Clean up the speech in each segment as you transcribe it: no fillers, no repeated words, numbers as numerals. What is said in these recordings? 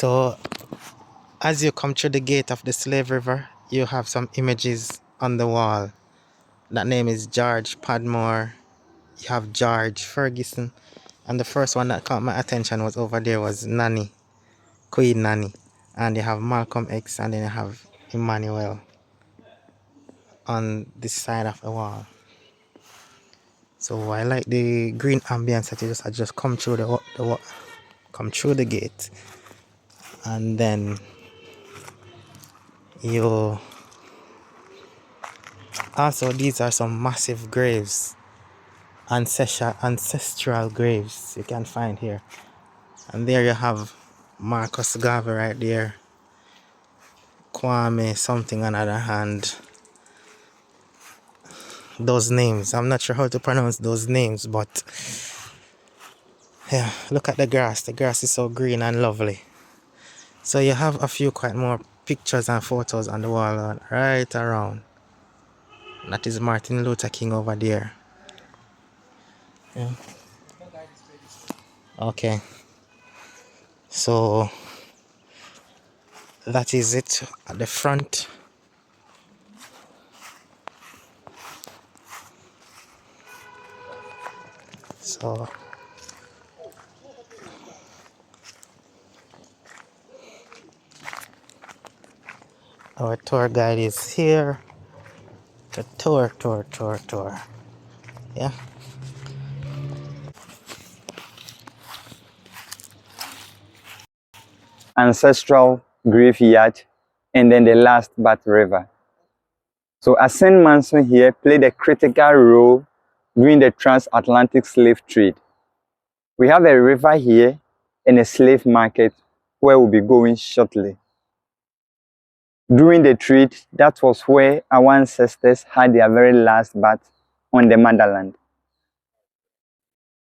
So as you come through the gate of the Slave River, you have some images on the wall. That name is George Padmore. You have George Ferguson. And the first one that caught my attention was over there was Nanny, Queen Nanny. And you have Malcolm X and then you have Emmanuel on this side of the wall. So I like the green ambience that I just come through come through the gate, and then you also, these are some massive graves, ancestral graves you can find here. And there you have Marcus Garvey right there, Kwame something on the other hand. Those names, I'm not sure how to pronounce those names, but yeah, look at the grass. The grass is so green and lovely. So you have a few quite more pictures and photos on the wall right around. That is Martin Luther King over there. Yeah. Okay. So that is it at the front. So our tour guide is here. The tour. Yeah. Ancestral graveyard, and then the last Bat River. So Arsene Manson here played a critical role during the transatlantic slave trade. We have a river here and a slave market where we'll be going shortly. During the trade, that was where our ancestors had their very last bath on the motherland.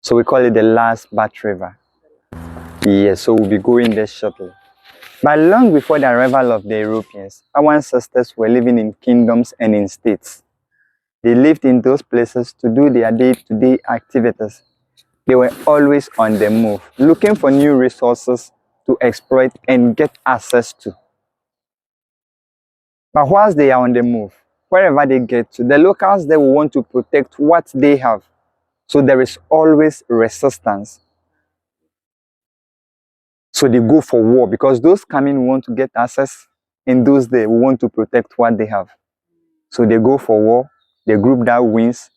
So we call it the last Bat River. Yes, so we'll be going there shortly. But long before the arrival of the Europeans, our ancestors were living in kingdoms and in states. They lived in those places to do their day-to-day activities. They were always on the move, looking for new resources to exploit and get access to. But whilst they are on the move, wherever they get to, the locals, they will want to protect what they have. So there is always resistance. So they go for war because those coming want to get access, and those they want to protect what they have. So they go for war. The group that wins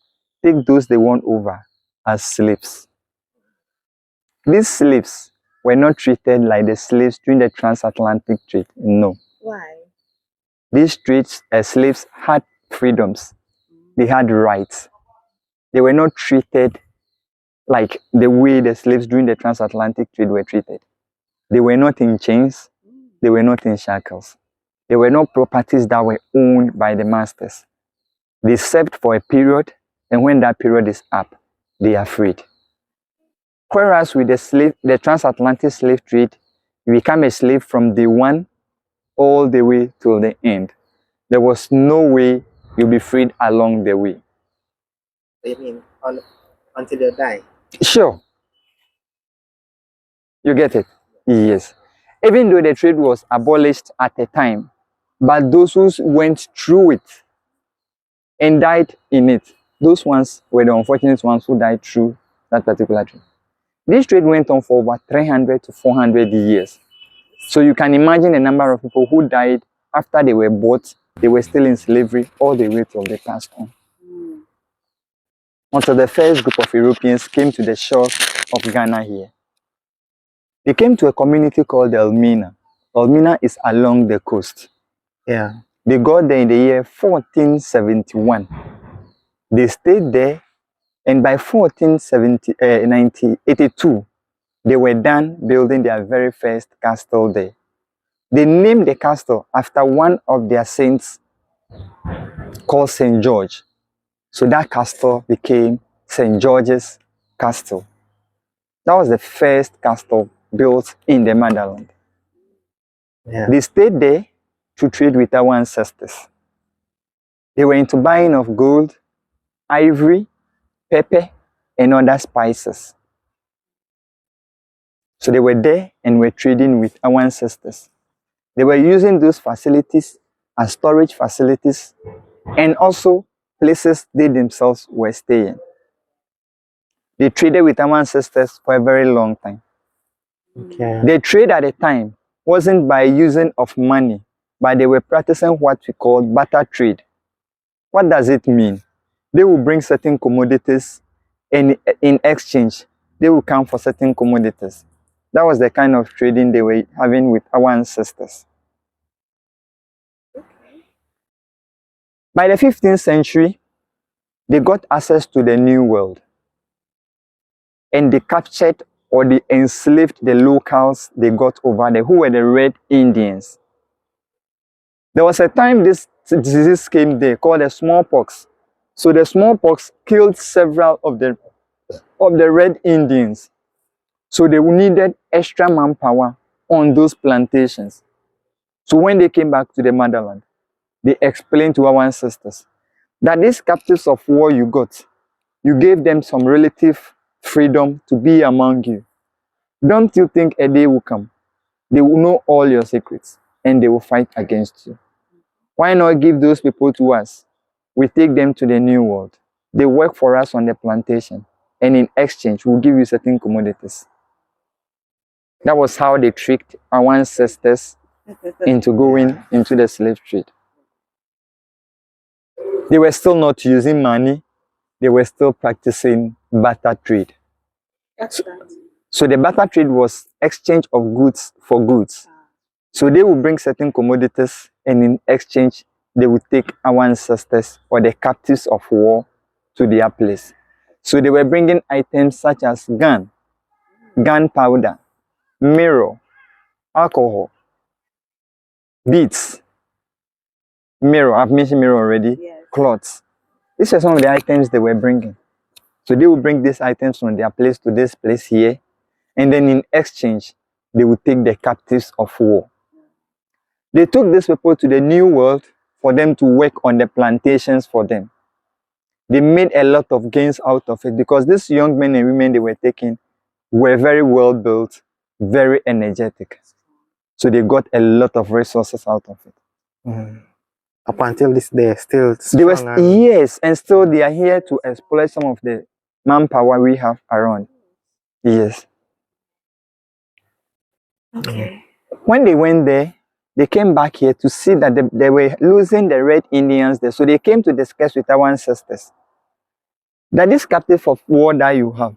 take those they want over as slaves. These slaves were not treated like the slaves during the transatlantic trade. No. Why? These slaves had freedoms. They had rights. They were not treated like the way the slaves during the transatlantic trade were treated. They were not in chains. They were not in shackles. They were not properties that were owned by the masters. They served for a period, and when that period is up, they are freed. Whereas with the transatlantic slave trade, you become a slave from day one all the way till the end. There was no way you'll be freed along the way. You mean until you die? Sure. You get it? Yes. Even though the trade was abolished at the time, but those who went through it and died in it, those ones were the unfortunate ones who died through that particular trade. This trade went on for over 300 to 400 years. So you can imagine the number of people who died after they were bought, they were still in slavery all the way till they passed on. Until the first group of Europeans came to the shores of Ghana here. They came to a community called Elmina. Elmina is along the coast. Yeah. They got there in the year 1471. They stayed there, and by 1982, they were done building their very first castle there. They named the castle after one of their saints called St. George. So that castle became St. George's Castle. That was the first castle built in the motherland. Yeah. They stayed there to trade with our ancestors. They were into buying of gold, ivory, pepper, and other spices. So they were there and were trading with our ancestors. They were using those facilities as storage facilities and also places they themselves were staying. They traded with our ancestors for a very long time. Okay. The trade at the time wasn't by using of money, but they were practicing what we call barter trade. What does it mean? They will bring certain commodities and in exchange, they will come for certain commodities. That was the kind of trading they were having with our ancestors. By the 15th century, they got access to the New World. And they captured or they enslaved the locals they got over there, who were the Red Indians. There was a time this disease came there called the smallpox. So the smallpox killed several of the Red Indians. So they needed extra manpower on those plantations. So when they came back to the motherland, they explained to our ancestors that these captives of war you got, you gave them some relative freedom to be among you. Don't you think a day will come? They will know all your secrets and they will fight against you. Why not give those people to us? We take them to the New World. They work for us on the plantation, and in exchange, we'll give you certain commodities. That was how they tricked our ancestors into going into the slave trade. They were still not using money. They were still practicing barter trade. So the barter trade was exchange of goods for goods. So they would bring certain commodities, and in exchange, they would take our ancestors or the captives of war to their place. So they were bringing items such as gunpowder, mirror, alcohol, beads, mirror, I've mentioned mirror already, yes. Cloths. These are some of the items they were bringing. So they would bring these items from their place to this place here, and then in exchange, they would take the captives of war. They took these people to the New World for them to work on the plantations for them. They made a lot of gains out of it because these young men and women they were taking were very well built, very energetic. So they got a lot of resources out of it. Mm. Up until this day, still they were, yes, and still they are here to exploit some of the manpower we have around. Yes. Okay. When they went there, they came back here to see that they were losing the Red Indians there. So they came to discuss with our ancestors that this captive of war that you have,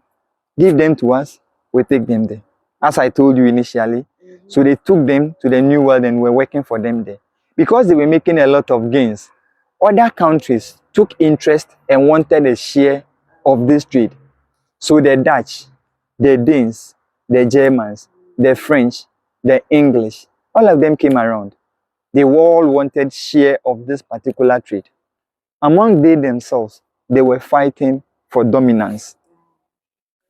give them to us, we take them there. As I told you initially. So they took them to the New World and were working for them there. Because they were making a lot of gains, other countries took interest and wanted a share of this trade. So the Dutch, the Danes, the Germans, the French, the English, all of them came around. They all wanted share of this particular trade. Among they themselves, they were fighting for dominance.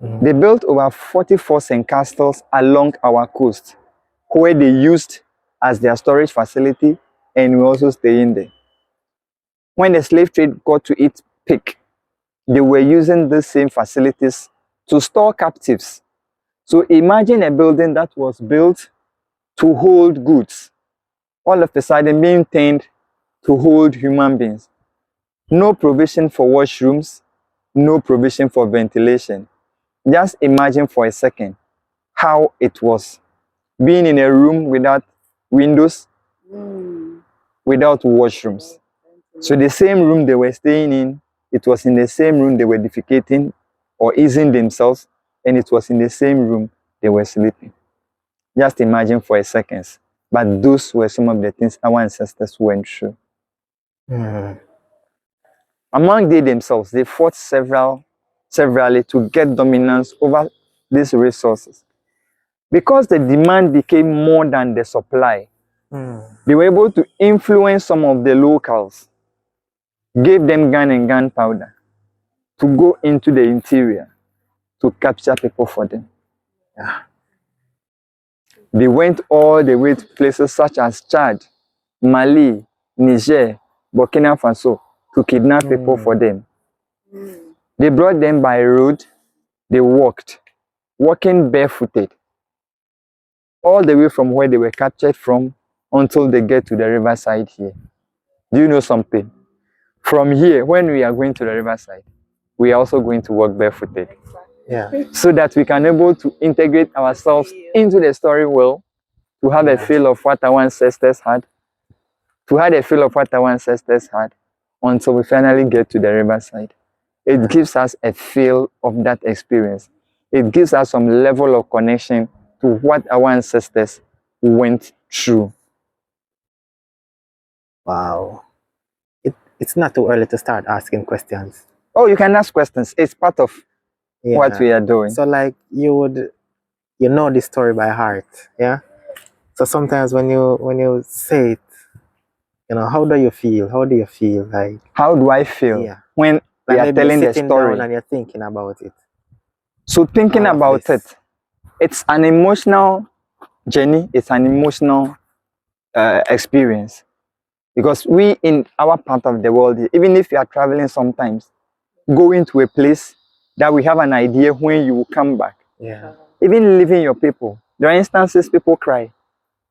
They built over 40 forts and castles along our coast, where they used as their storage facility, and we also staying there. When the slave trade got to its peak, they were using the same facilities to store captives. So imagine a building that was built to hold goods, all of a sudden being turned to hold human beings. No provision for washrooms, no provision for ventilation. Just imagine for a second how it was being in a room without windows, without washrooms. So the same room they were staying in, it was in the same room they were defecating or easing themselves, and it was in the same room they were sleeping. Just imagine for a second. But those were some of the things our ancestors went through. Among they themselves, they fought severally to get dominance over these resources. Because the demand became more than the supply, they were able to influence some of the locals, gave them gun and gunpowder to go into the interior to capture people for them. They went all the way to places such as Chad, Mali, Niger, Burkina Faso to kidnap people for them. They brought them by road, they walked, walking barefooted. all the way from where they were captured from until they get to the riverside here. Do you know something? From here, when we are going to the riverside, we are also going to walk barefooted. Yeah. So that we can able to integrate ourselves into the story well, to have a feel of what our ancestors had, until we finally get to the riverside. It gives us a feel of that experience. It gives us some level of connection to what our ancestors went through. Wow. It's not too early to start asking questions. Oh, you can ask questions. It's part of what we are doing. So like you know this story by heart, yeah? So sometimes when you say it, how do you feel? How do you feel? Like, how do I feel when we are telling the story? Down and you're thinking about it. So thinking about it, it's an emotional journey. It's an emotional experience, because we in our part of the world, even if you are traveling sometimes, going to a place that we have an idea when you will come back. Yeah. Even leaving your people, there are instances people cry,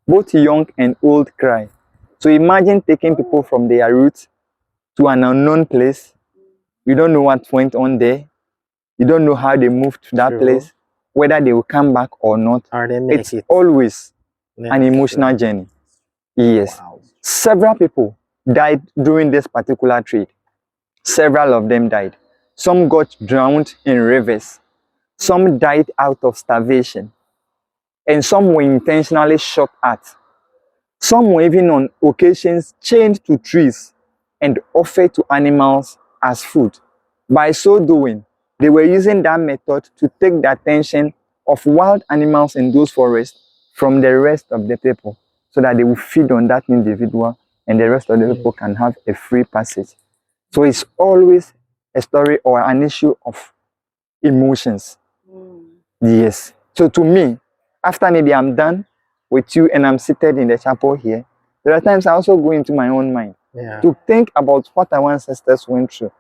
both young and old cry. So imagine taking people from their roots to an unknown place. You don't know what went on there. You don't know how they moved to that place, whether they will come back or not. Or they make it's always an emotional journey. Yes. Wow. Several people died during this particular trade. Several of them died. Some got drowned in rivers. Some died out of starvation. And some were intentionally shot at. Some were even on occasions chained to trees and offered to animals as food. By so doing, they were using that method to take the attention of wild animals in those forests from the rest of the people, so that they will feed on that individual and the rest of the people can have a free passage. So it's always a story or an issue of emotions. Yes. So to me, after maybe I'm done with you and I'm seated in the chapel here, there are times I also go into my own mind to think about what our ancestors went through.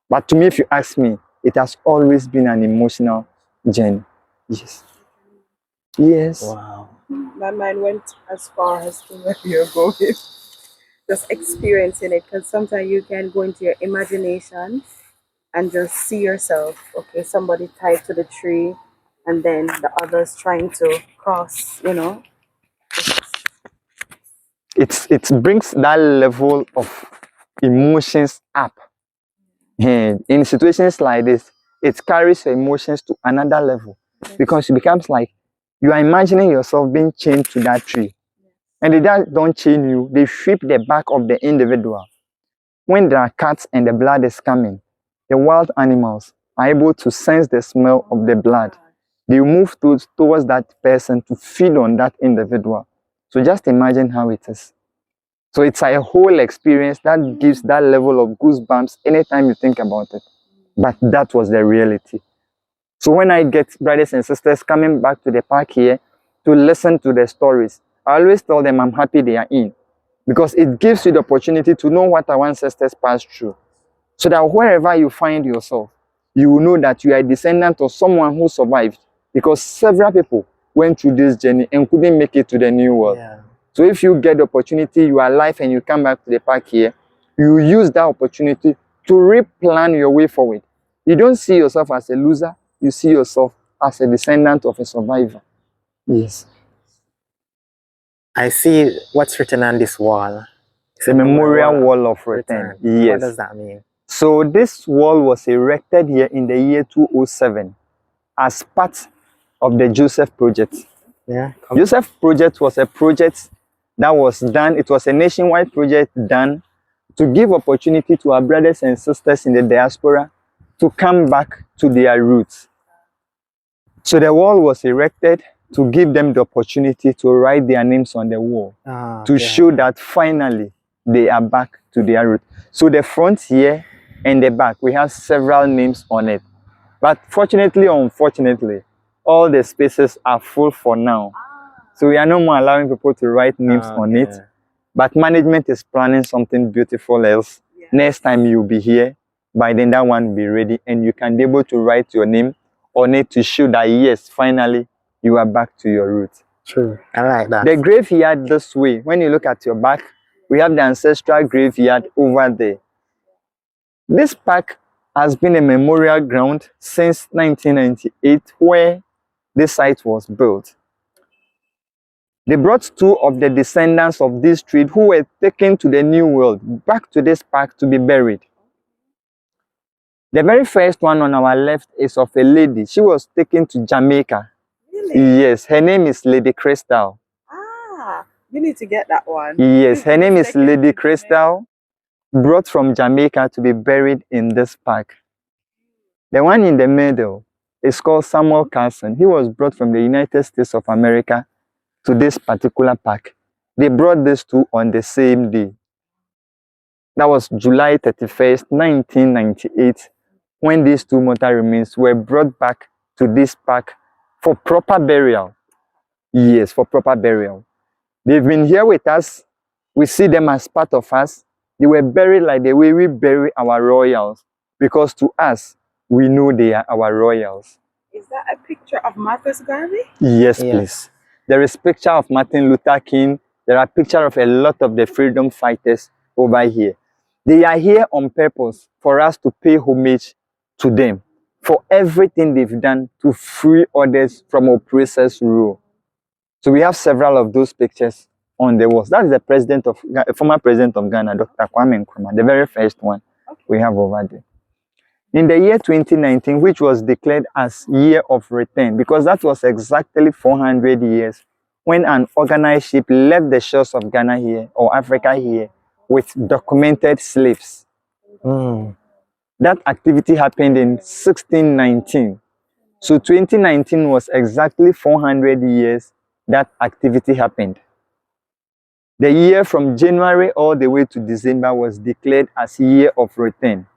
But to me, if you ask me, it has always been an emotional journey. Yes. Yes. Wow. My mind went as far as to where you're going. Just experiencing it, because sometimes you can go into your imagination and just see yourself, okay, somebody tied to the tree and then the others trying to cross, It brings that level of emotions up. And in situations like this, it carries your emotions to another level, because it becomes like you are imagining yourself being chained to that tree. And they don't chain you, they strip the back of the individual. When there are cuts and the blood is coming, the wild animals are able to sense the smell of the blood. They move towards that person to feed on that individual. So just imagine how it is. So it's a whole experience that gives that level of goosebumps anytime you think about it. But that was the reality. So when I get brothers and sisters coming back to the park here to listen to the stories, I always tell them I'm happy they are in, because it gives you the opportunity to know what our ancestors passed through. So that wherever you find yourself, you will know that you are a descendant of someone who survived, because several people went through this journey and couldn't make it to the new world. Yeah. So if you get the opportunity, you are alive and you come back to the park here, you use that opportunity to replan your way forward. You don't see yourself as a loser, you see yourself as a descendant of a survivor. Yes. I see what's written on this wall. It's a memorial wall of return. Yes. What does that mean? So this wall was erected here in the year 2007 as part of the Joseph Project. Yeah. Joseph Project was a project that was done. It was a nationwide project done to give opportunity to our brothers and sisters in the diaspora to come back to their roots. So the wall was erected to give them the opportunity to write their names on the wall, to show that finally they are back to their roots. So the front here and the back, we have several names on it. But fortunately or unfortunately, all the spaces are full for now. So we are no more allowing people to write names on it. But management is planning something beautiful else. Yeah. Next time you'll be here, by then that one will be ready and you can be able to write your name on it to show that yes, finally you are back to your roots. True. I like that. The graveyard this way, when you look at your back, we have the ancestral graveyard over there. This park has been a memorial ground since 1998, where this site was built. They brought two of the descendants of this tree who were taken to the New World back to this park to be buried. The very first one on our left is of a lady. She was taken to Jamaica. Really? Yes, her name is Lady Crystal. Ah, you need to get that one. Yes, her name is Taken Lady to Crystal, brought from Jamaica to be buried in this park. The one in the middle is called Samuel Carson. He was brought from the United States of America to this particular park. They brought these two on the same day. That was July 31st, 1998, when these two mortal remains were brought back to this park for proper burial. Yes, for proper burial. They've been here with us. We see them as part of us. They were buried like the way we bury our royals, because to us, we know they are our royals. Is that a picture of Marcus Garvey? Yes, Yes. please. There is picture of Martin Luther King. There are picture of a lot of the freedom fighters over here. They are here on purpose for us to pay homage to them for everything they've done to free others from oppressors' rule. So we have several of those pictures on the walls. That is the president of former president of Ghana, Dr. Kwame Nkrumah, the very first one we have over there. In the year 2019, which was declared as Year of Return, because that was exactly 400 years when an organized ship left the shores of Ghana here, or Africa here, with documented slaves. Mm. That activity happened in 1619. So 2019 was exactly 400 years that activity happened. The year from January all the way to December was declared as Year of Return.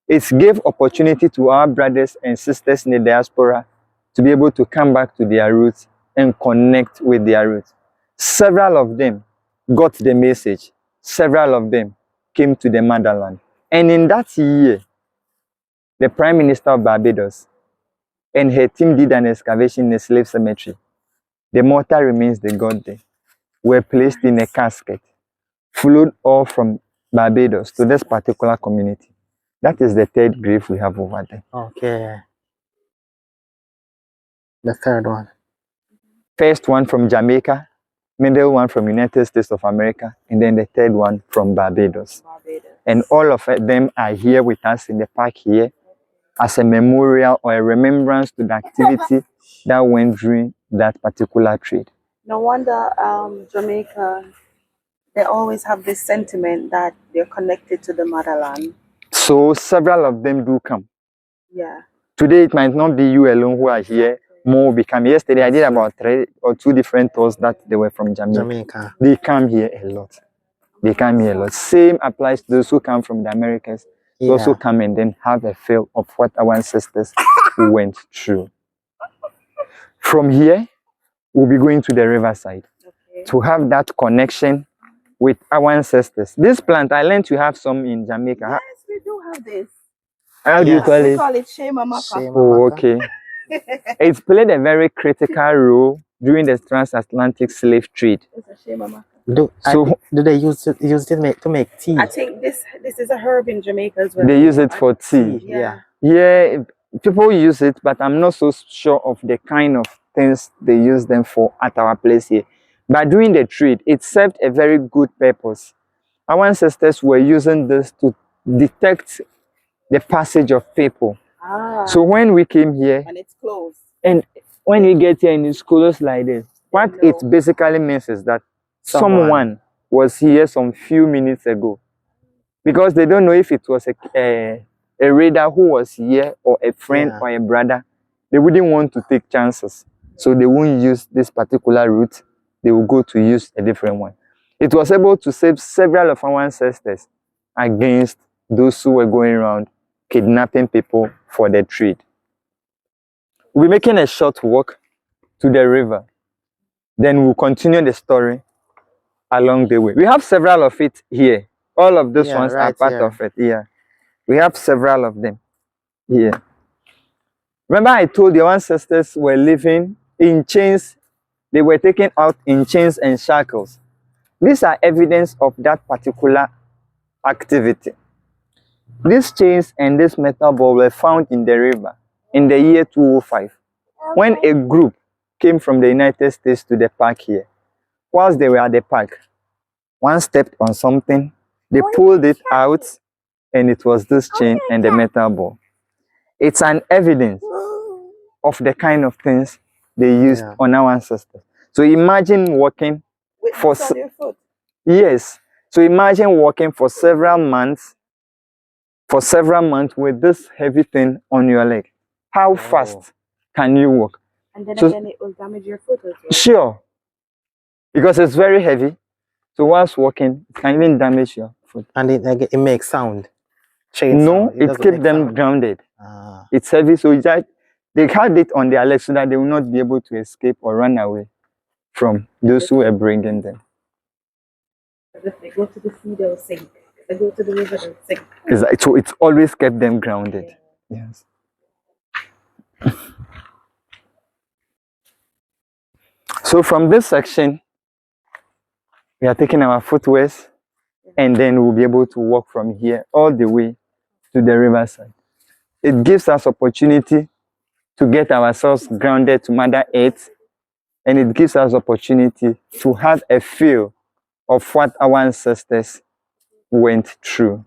It gave opportunity to our brothers and sisters in the diaspora to be able to come back to their roots and connect with their roots. Several of them got the message. Several of them came to the motherland. And in that year, the Prime Minister of Barbados and her team did an excavation in a slave cemetery. The mortal remains they got there were placed in a casket, flowed all from Barbados to this particular community. That is the third grave we have over there. Okay. The third one. First one from Jamaica, middle one from United States of America, and then the third one from Barbados. And all of them are here with us in the park here as a memorial or a remembrance to the activity that went during that particular trade. No wonder Jamaica, they always have this sentiment that they're connected to the motherland. So several of them do come. Yeah. Today it might not be you alone who are here. More will become. Yesterday I did about 3 or 2 different tours that they were from Jamaica. They come here a lot. They come here a lot. Same applies to those who come from the Americas. They also come and then have a feel of what our ancestors went through. From here, we'll be going to the riverside to have that connection with our ancestors. This plant, I learned you have some in Jamaica. Yes, we do have this. How do you call We it? call it Shema Maka. Oh, okay. It's played a very critical role during the transatlantic slave trade. It's a Shema Maka. Do they use it to make tea? I think this is a herb in Jamaica as well. They use it for tea. Yeah. Yeah, people use it, but I'm not so sure of the kind of things they use them for at our place here. But during the trade, it served a very good purpose. Our ancestors were using this to detect the passage of people. So when we came here, And it's closed. and when we get here and it's closed like this, what it basically means is that someone was here some few minutes ago. Because they don't know if it was a raider who was here or a friend or a brother. They wouldn't want to take chances. So they won't use this particular route. They will go to use a different one. It was able to save several of our ancestors against those who were going around kidnapping people for their trade. We'll be making a short walk to the river. Then we'll continue the story along the way. We have several of it here. All of these ones are part of it. Yeah. We have several of them here. Remember I told your ancestors were living in chains They were taken out in chains and shackles. These are evidence of that particular activity. These chains and this metal ball were found in the river in the year 205, when a group came from the United States to the park here. Whilst they were at the park, one stepped on something, they pulled it out, and it was this chain and the metal ball. It's an evidence of the kind of things they used on our ancestors. So imagine walking for your foot. yes. So imagine walking for several months with this heavy thing on your leg. How fast can you walk? And then again, it will damage your foot as well. Sure, because it's very heavy. So whilst walking, it can even damage your foot. And it makes sound. No, it keeps them grounded. It's heavy, so they had it on their legs so that they will not be able to escape or run away from those who were bringing them. If they go to the sea, they'll sink. If they go to the river, they'll sink. So it's always kept them grounded. Yes. So from this section, we are taking our footwears, and then we'll be able to walk from here all the way to the riverside. It gives us opportunity to get ourselves grounded to Mother Earth, and it gives us opportunity to have a feel of what our ancestors went through.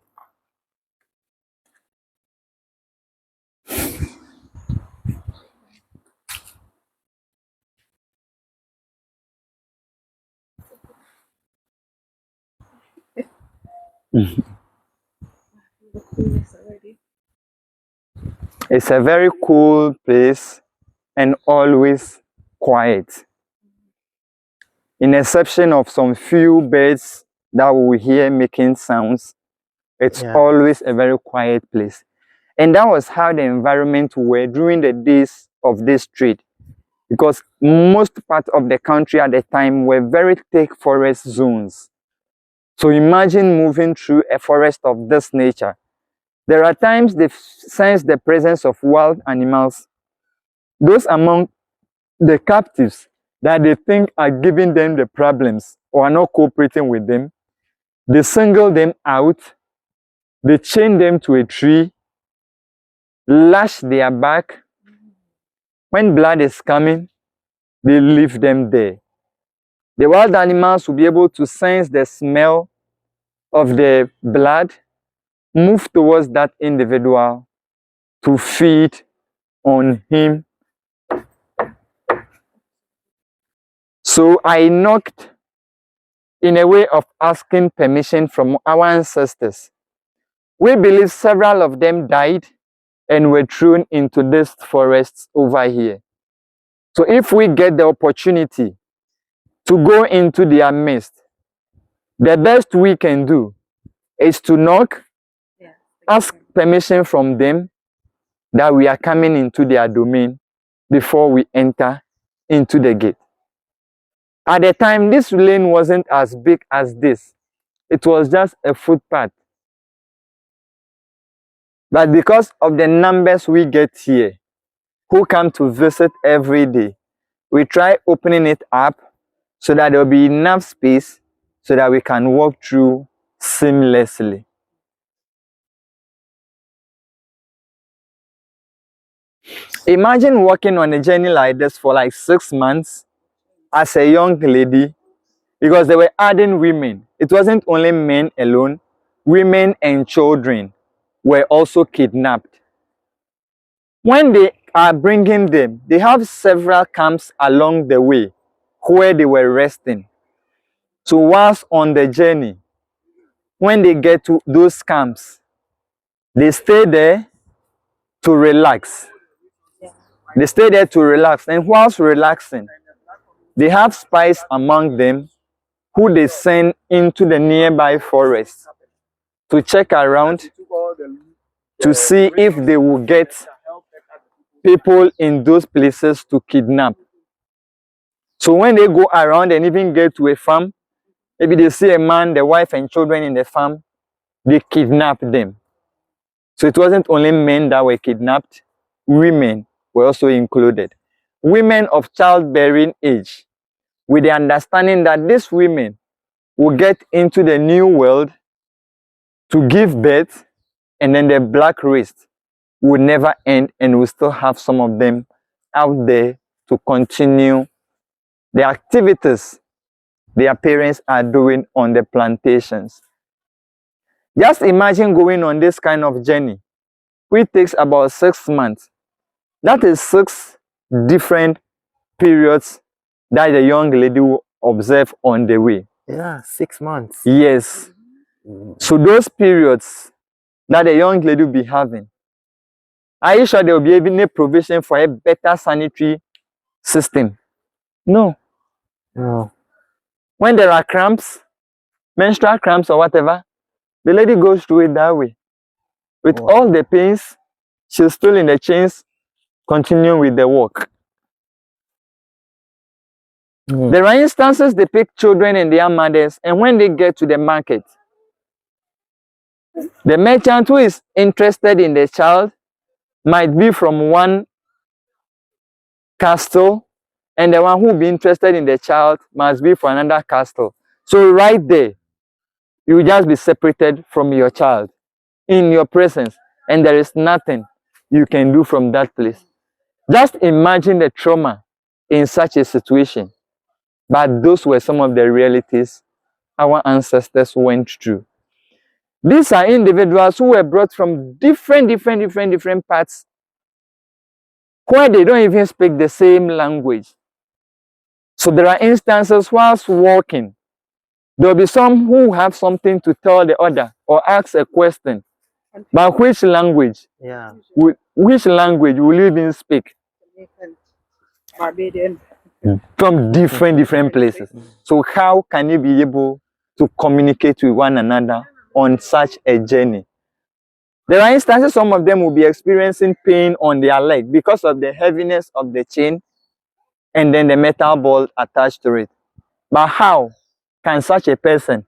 It's a very cool place and always quiet. In exception of some few birds that we hear making sounds, it's always a very quiet place. And that was how the environment were during the days of this trade, because most part of the country at the time were very thick forest zones. So imagine moving through a forest of this nature. There are times they sense the presence of wild animals. Those among the captives that they think are giving them the problems or are not cooperating with them, they single them out, they chain them to a tree, lash their back. When blood is coming, they leave them there. The wild animals will be able to sense the smell of the blood, move towards that individual to feed on him. So I knocked in a way of asking permission from our ancestors. We believe several of them died and were thrown into these forests over here. So if we get the opportunity to go into their midst, the best we can do is to knock, ask permission from them that we are coming into their domain before we enter into the gate. At the time, this lane wasn't as big as this. It was just a footpath. But because of the numbers we get here, who come to visit every day, we try opening it up so that there will be enough space so that we can walk through seamlessly. Imagine walking on a journey like this for like 6 months as a young lady, because they were adding women. It wasn't only men alone, women and children were also kidnapped. When they are bringing them, they have several camps along the way where they were resting. So whilst on the journey, when they get to those camps, they stay there to relax. They stay there to relax, and whilst relaxing, they have spies among them who they send into the nearby forest to check around to see if they will get people in those places to kidnap. So when they go around and even get to a farm, maybe they see a man, the wife and children in the farm, they kidnap them. So it wasn't only men that were kidnapped, women were also included. Women of childbearing age, with the understanding that these women will get into the new world to give birth, and then the black race will never end, and we still have some of them out there to continue the activities their parents are doing on the plantations. Just imagine going on this kind of journey, which takes about 6 months. That is 6 different periods that the young lady will observe on the way. Yeah, 6 months. Yes. So those periods that the young lady will be having, are you sure there will be any provision for a better sanitary system? No. No. When there are cramps, menstrual cramps or whatever, the lady goes through it that way. With all the pains, she's still in the chains, continuing with the work. There are instances they pick children and their mothers, and when they get to the market, the merchant who is interested in the child might be from one castle, and the one who will be interested in the child must be from another castle. So right there, you will just be separated from your child in your presence, and there is nothing you can do from that place. Just imagine the trauma in such a situation. But those were some of the realities our ancestors went through. These are individuals who were brought from different parts where they don't even speak the same language. So there are instances whilst walking, there will be some who have something to tell the other or ask a question. But which language? Yeah. Which language will you even speak? Barbadian. From different places. So how can you be able to communicate with one another on such a journey? There are instances some of them will be experiencing pain on their leg because of the heaviness of the chain and then the metal ball attached to it. But how can such a person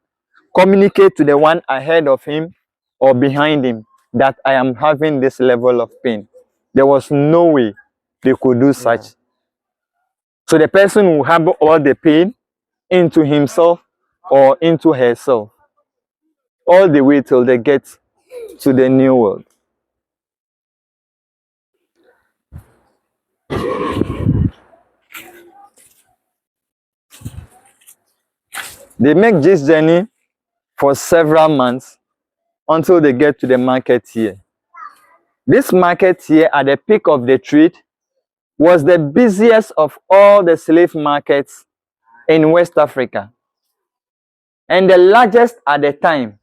communicate to the one ahead of him or behind him that I am having this level of pain? There was no way they could do such. So the person will have all the pain into himself or into herself, all the way till they get to the new world. They make this journey for several months until they get to the market here. This market here at the peak of the trade was the busiest of all the slave markets in West Africa. And the largest at the time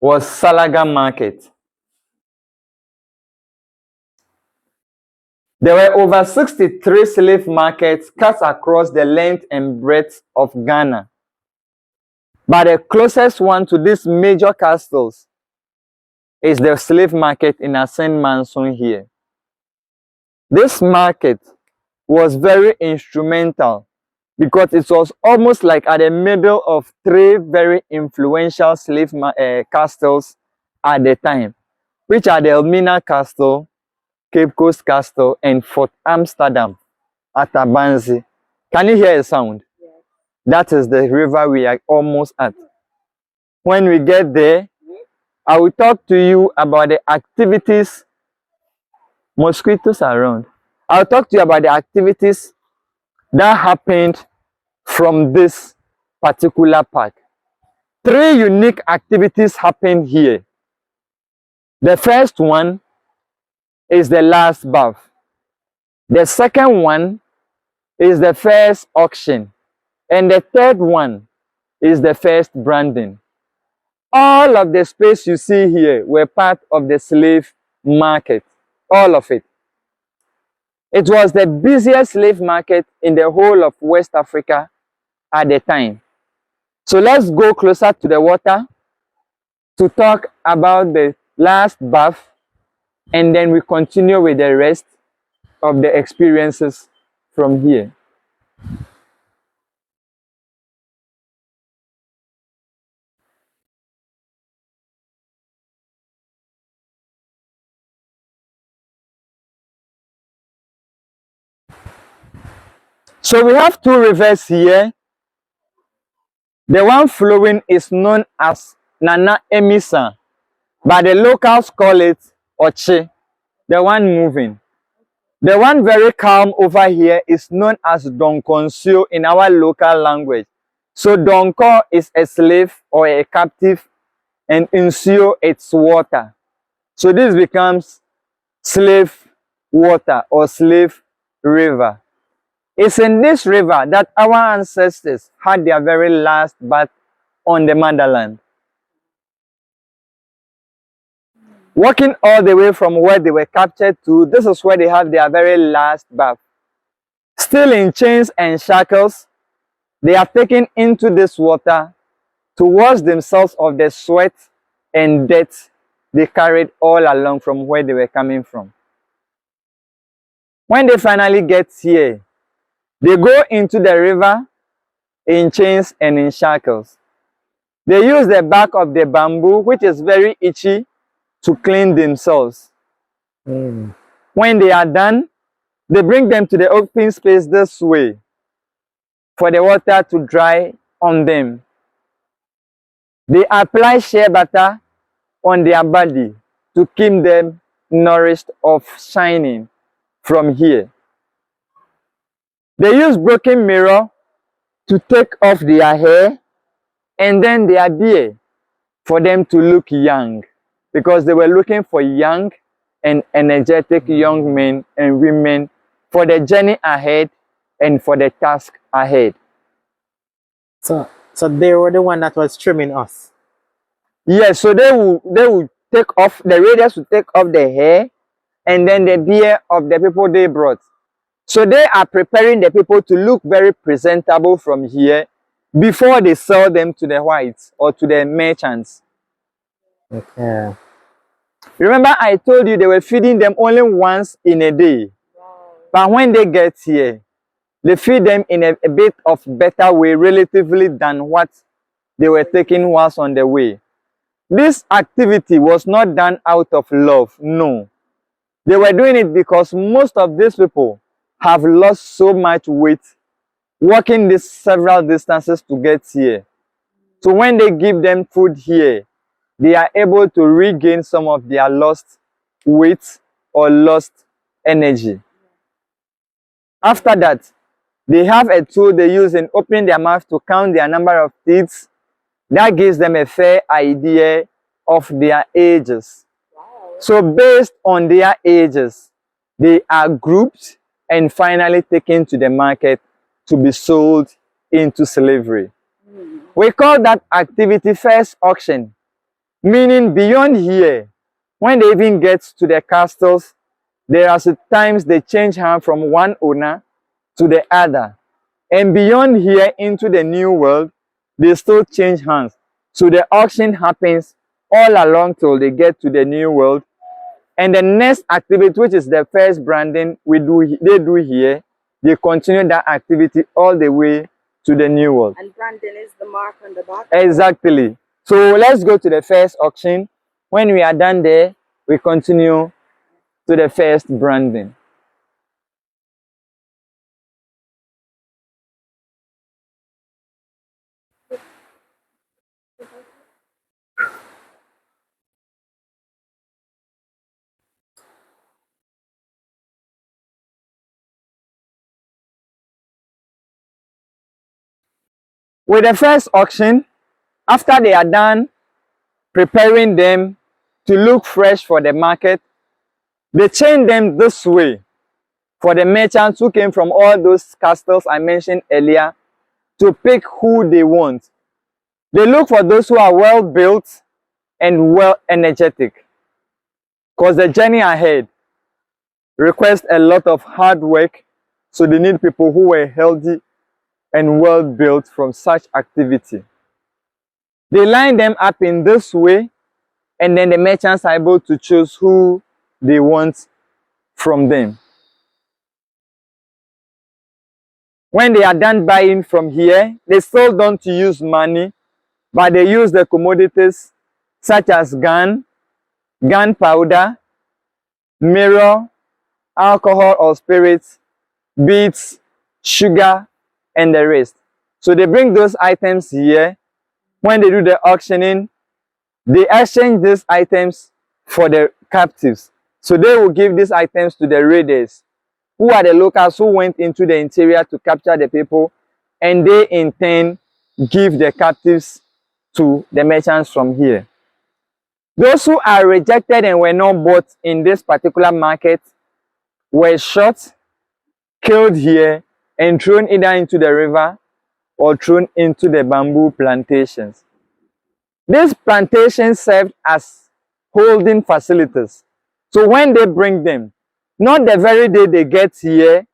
was Salaga Market. There were over 63 slave markets cut across the length and breadth of Ghana. But the closest one to these major castles is the slave market in Asen Manson here. This market was very instrumental because it was almost like at the middle of 3 very influential slave castles at the time, which are the Elmina Castle, Cape Coast Castle, and Fort Amsterdam at Abanzi. Can you hear a sound? Yes. That is the river we are almost at. When we get there, I will talk to you about the activities. Mosquitoes are around. I'll talk to you about the activities that happened from this particular park. 3 unique activities happened here. The first one is the last bath. The second one is the first auction. And the third one is the first branding. All of the space you see here were part of the slave market. All of it. It was the busiest slave market in the whole of West Africa at the time. So let's go closer to the water to talk about the last bath, and then we continue with the rest of the experiences from here. So So we have two rivers here. The one flowing is known as Nana Emisa, but the locals call it Oche, the one moving. The one very calm over here is known as Donkonsio in our local language. So Donko is a slave or a captive, and Insio it's water. So this becomes slave water or slave river. It's in this river that our ancestors had their very last bath on the motherland. Walking all the way from where they were captured to, this is where they have their very last bath. Still in chains and shackles, they are taken into this water to wash themselves of the sweat and dirt they carried all along from where they were coming from. When they finally get here, they go into the river in chains and in shackles. They use the bark of the bamboo, which is very itchy, to clean themselves. When they are done, they bring them to the open space this way for the water to dry on them. They apply shea butter on their body to keep them nourished of shining from here. They use broken mirror to take off their hair and then their beard for them to look young, because they were looking for young and energetic young men and women for the journey ahead and for the task ahead. So they were the one that was trimming us. Yes, so they will take off, the raiders will take off the hair and then the beard of the people they brought. So they are preparing the people to look very presentable from here before they sell them to the whites or to the merchants. Okay. Remember, I told you they were feeding them only once in a day. But when they get here, they feed them in a bit of better way relatively than what they were taking whilst on the way. This activity was not done out of love, no. They were doing it because most of these people have lost so much weight walking these several distances to get here. So when they give them food here, they are able to regain some of their lost weight or lost energy. After that, they have a tool they use in opening their mouth to count their number of teeth. That gives them a fair idea of their ages. So based on their ages, they are grouped and finally taken to the market to be sold into slavery. We call that activity first auction, meaning beyond here, when they even get to the castles, there are times they change hands from one owner to the other. And beyond here into the new world, they still change hands. So the auction happens all along till they get to the new world. And the next activity, which is the first branding they do here, they continue that activity all the way to the new world. And branding is the mark on the back? Exactly. So let's go to the first auction. When we are done there, we continue to the first branding. With the first auction, after they are done preparing them to look fresh for the market, they chain them this way for the merchants who came from all those castles I mentioned earlier to pick who they want. They look for those who are well built and well energetic, because the journey ahead requires a lot of hard work, so they need people who were healthy and well built from such activity. They line them up in this way, and then the merchants are able to choose who they want from them. When they are done buying from here, they still don't use money, but they use the commodities such as gunpowder, mirror, alcohol or spirits, beads, sugar, and the rest. So they bring those items here. When they do the auctioning, they exchange these items for the captives. So they will give these items to the raiders, who are the locals who went into the interior to capture the people, and they in turn give the captives to the merchants from here. Those who are rejected and were not bought in this particular market were shot, killed here, and thrown either into the river or thrown into the bamboo plantations. These plantations served as holding facilities. So when they bring them, not the very day they get here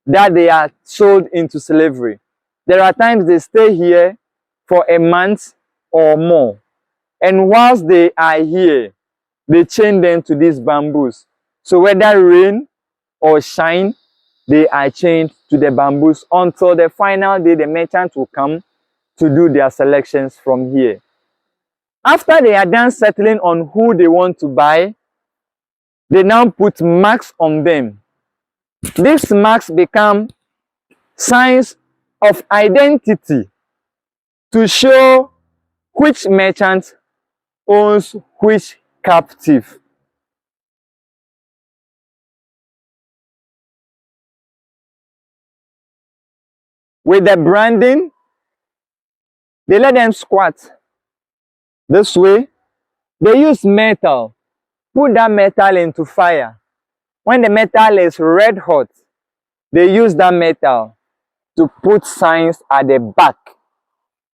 that they are sold into slavery. There are times they stay here for a month or more. And whilst they are here, they chain them to these bamboos. So whether rain or shine, they are chained to the bamboos until the final day the merchants will come to do their selections from here. After they are done settling on who they want to buy, they now put marks on them. These marks become signs of identity to show which merchant owns which captive. With the branding, they let them squat this way. They use metal, put that metal into fire. When the metal is red hot, they use that metal to put signs at the back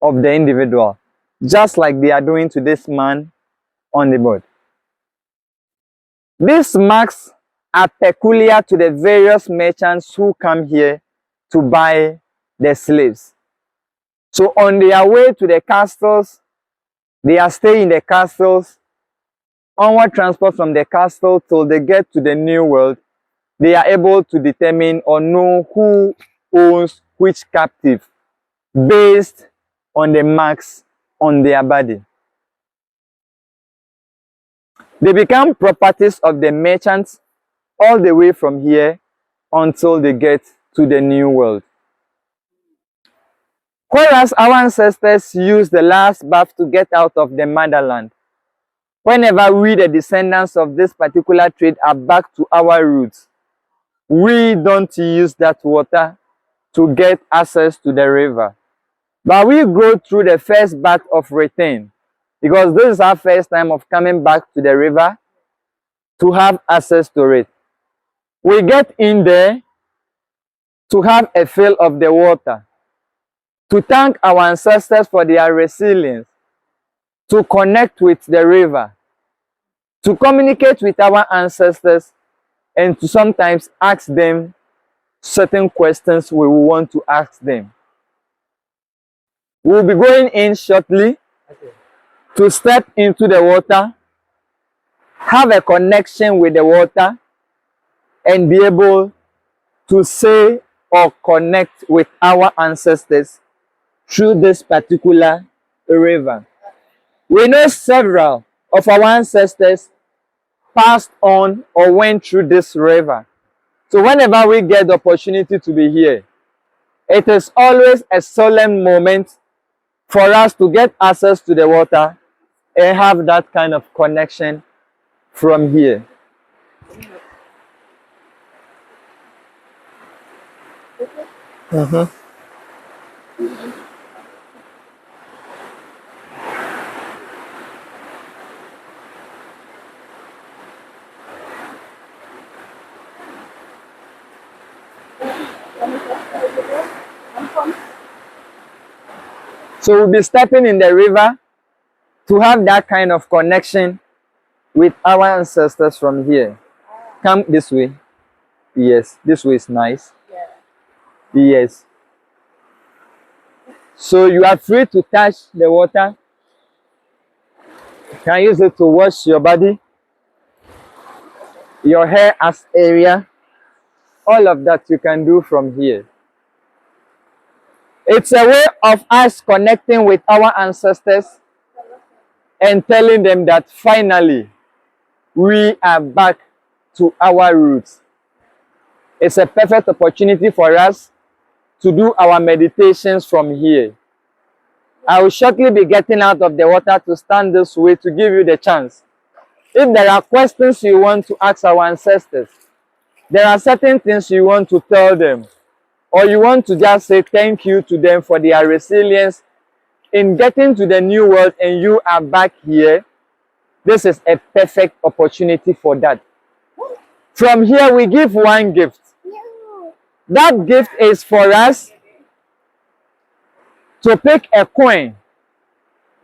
of the individual, just like they are doing to this man on the board. These marks are peculiar to the various merchants who come here to buy the slaves. So on their way to the castles, they are staying in the castles. Onward transport from the castle till they get to the new world, they are able to determine or know who owns which captive based on the marks on their body. They become properties of the merchants all the way from here until they get to the new world. Whereas our ancestors used the last bath to get out of the motherland, whenever we, the descendants of this particular trade, are back to our roots, we don't use that water to get access to the river. But we go through the first bath of return, because this is our first time of coming back to the river to have access to it. We get in there to have a fill of the water, to thank our ancestors for their resilience, to connect with the river, to communicate with our ancestors, and to sometimes ask them certain questions we will want to ask them. We'll be going in shortly to step into the water, have a connection with the water, and be able to say or connect with our ancestors through this particular river. We know several of our ancestors passed on or went through this river. So whenever we get the opportunity to be here, it is always a solemn moment for us to get access to the water and have that kind of connection from here. So we'll be stepping in the river to have that kind of connection with our ancestors from here. Come this way. Yes, this way is nice. Yes. So you are free to touch the water. You can use it to wash your body, your hair as area. All of that you can do from here. It's a way of us connecting with our ancestors and telling them that finally we are back to our roots. It's a perfect opportunity for us to do our meditations from here. I will shortly be getting out of the water to stand this way to give you the chance. If there are questions you want to ask our ancestors, there are certain things you want to tell them, or you want to just say thank you to them for their resilience in getting to the new world and you are back here, this is a perfect opportunity for that. From here, we give one gift. That gift is for us to pick a coin,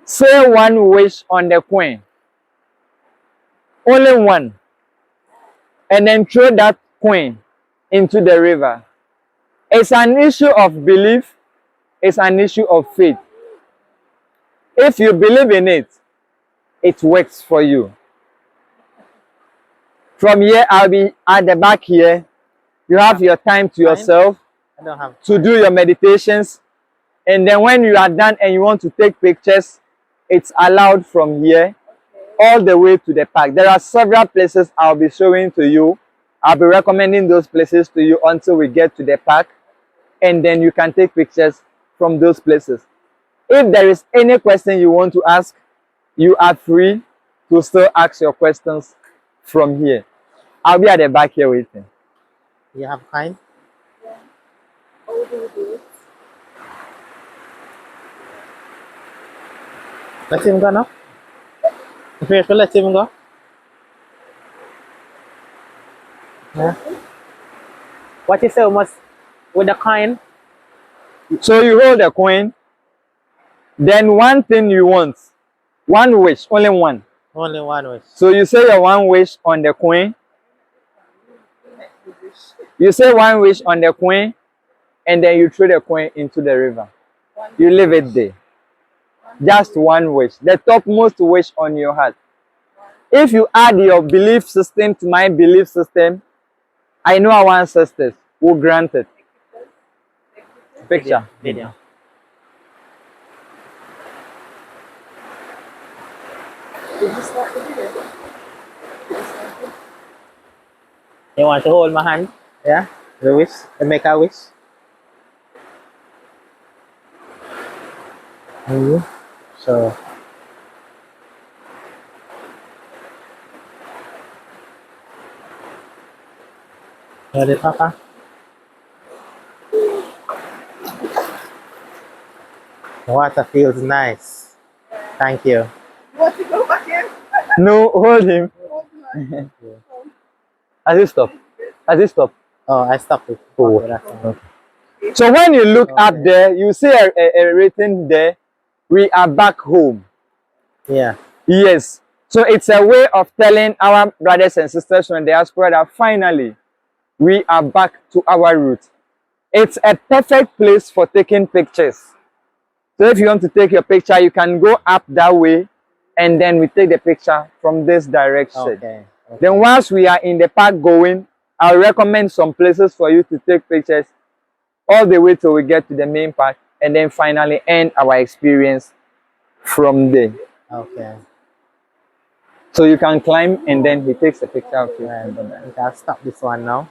say one wish on the coin, only one, and then throw that coin into the river. It's an issue of belief, it's an issue of faith. If you believe in it, it works for you. From here, I'll be at the back here. You have your time to yourself I don't have to do your meditations. And then when you are done and you want to take pictures, it's allowed from here all the way to the park. There are several places I'll be showing to you. I'll be recommending those places to you until we get to the park. And then you can take pictures from those places. If there is any question you want to ask, you are free to still ask your questions from here. I'll be at the back here waiting. You have kind? How do you do it? Let him go now. If you let him go. Yeah. What you say almost with the coin? So you hold the coin, then one thing you want, one wish, only one. Only one wish. So you say your one wish on the coin. You say one wish on the coin, and then you throw the coin into the river. You leave it there. Just one wish, the topmost wish on your heart. If you add your belief system to my belief system, I know our ancestors will grant it. Picture. Video. Did you start the video? You want to hold my hand? Yeah? The wish? The make a wish? So. Ready, Papa? The water feels nice. Thank you. You want to go back in? No, hold him. As you stop. As you stop. Oh, I stopped it. Oh. Okay, that's fine. So when you look up Okay. there, you see a written there, we are back home. Yeah. Yes. So it's a way of telling our brothers and sisters from the diaspora that finally we are back to our roots. It's a perfect place for taking pictures. So if you want to take your picture, you can go up that way and then we take the picture from this direction. Okay. Then once we are in the park going, I'll recommend some places for you to take pictures all the way till we get to the main park and then finally end our experience from there. Okay. So you can climb and then he takes a picture of you. Right. I'll stop this one now.